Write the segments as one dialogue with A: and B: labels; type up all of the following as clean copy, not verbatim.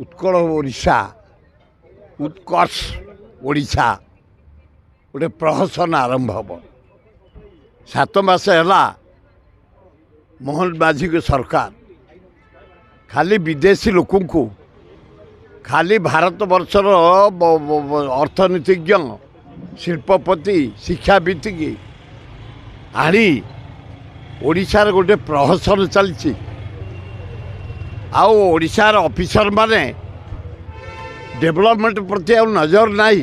A: उत्कल ओडिशा उत्कर्ष ओडिशा गोटे प्रहसन आरंभ हम 7 मास है मोहन माझी को सरकार खाली विदेशी लोक खाली भारत वर्षर अर्थनीतिज्ञ शिल्पपति शिक्षाविद की आनी ओडिशार गोटे प्रहसन चलती ओडिशार ऑफिसर माने डेवलपमेंट प्रति नजर नहीं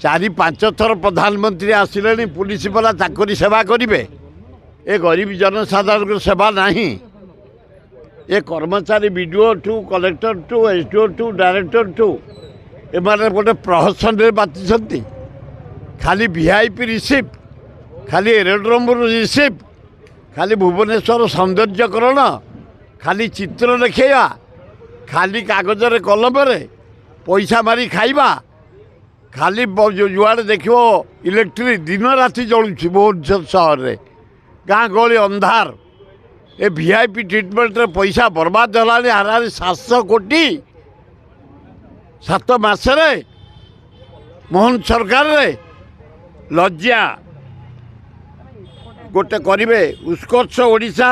A: 4-5 थर प्रधानमंत्री आसिले पुलिस वाला चाकरी सेवा करेंगे ए गरीब जनसाधारण सेवा नहीं ए कर्मचारी BDO to collector to SDO to director to एमाने गोटे प्रहसन बाति खाली वीआईपी रिसिप्ट खाली एरोड्रोम रिसिप्ट खाली भुवनेश्वर सौंदर्यकरण खाली चित्र देखा खाली कागज कलम पैसा मारी खाइबा खाली जुआड़े देख इलेक्ट्रिक दिन राति जलुची भुवनेश्वर सहर में गाँ गहली अंधार ए वीआईपी ट्रिटमेंट रे पैसा बर्बाद होलानी हारानी 700 कोटी 7 मासरे मोहन सरकार रे लज्जा गोटे करिवे उत्कर्ष ओडिशा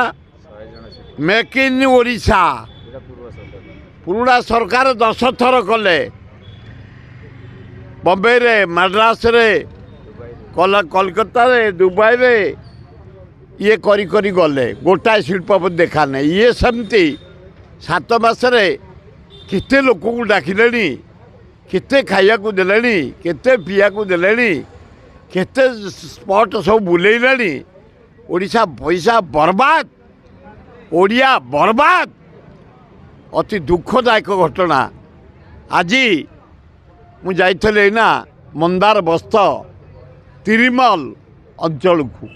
A: मेक इन ओडिशा पुराना सरकार 10 थर कले बम्बे रे मद्रास रे कोलकाता रे दुबई रे ये करी करी गले गोटाए शिल्पपति देखा नहीं ये सेमती 7 मासरे केते लोक को डाकिले केते खाइया को देले केते पिया को देले केते स्पॉट सब बुलेइले ओडिशा पैसा बर्बाद ओडिया बर्बाद अति दुखदायक घटना आज मुझे ना मंदार बस्त तिरिमल अंचल को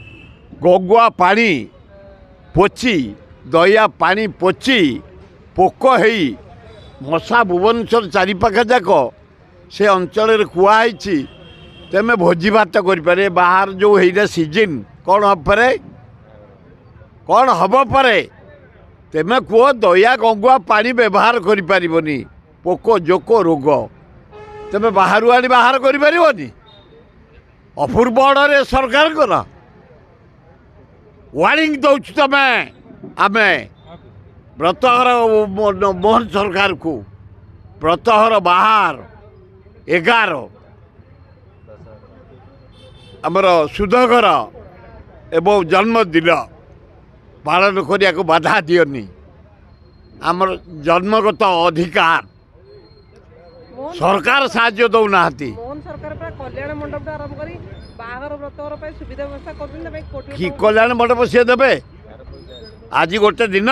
A: गगुआ पानी पोची दया पानी पोची पोक है मशा भुवनेश्वर चारिपाख जाक से अंचल कुआई तेमे भोजी भात करें बाहर जो है सीजन कौन हम परे कौन हम परे तेमे कह दया गंगुआ पानी व्यवहार करें पोक जोक रोग तेमे बाहर आनी बाहर करें अपूर्व अड़े सरकार कर वार्निंग दौच तमें आम व्रतहर मोहन सरकार को व्रतहर बाहर 11 आमर सुधघर एवं जन्मदिन पालन करने को बाधा दियनी आमर जन्मगत अधिकार सरकार साहाय्य दौना
B: मोहन सरकार कल्याण मंडप आरंभ करी बाहर व्रतहर सुविधा व्यवस्था कर
A: कि कल्याण मंडप सी देवे आज गोटे दिन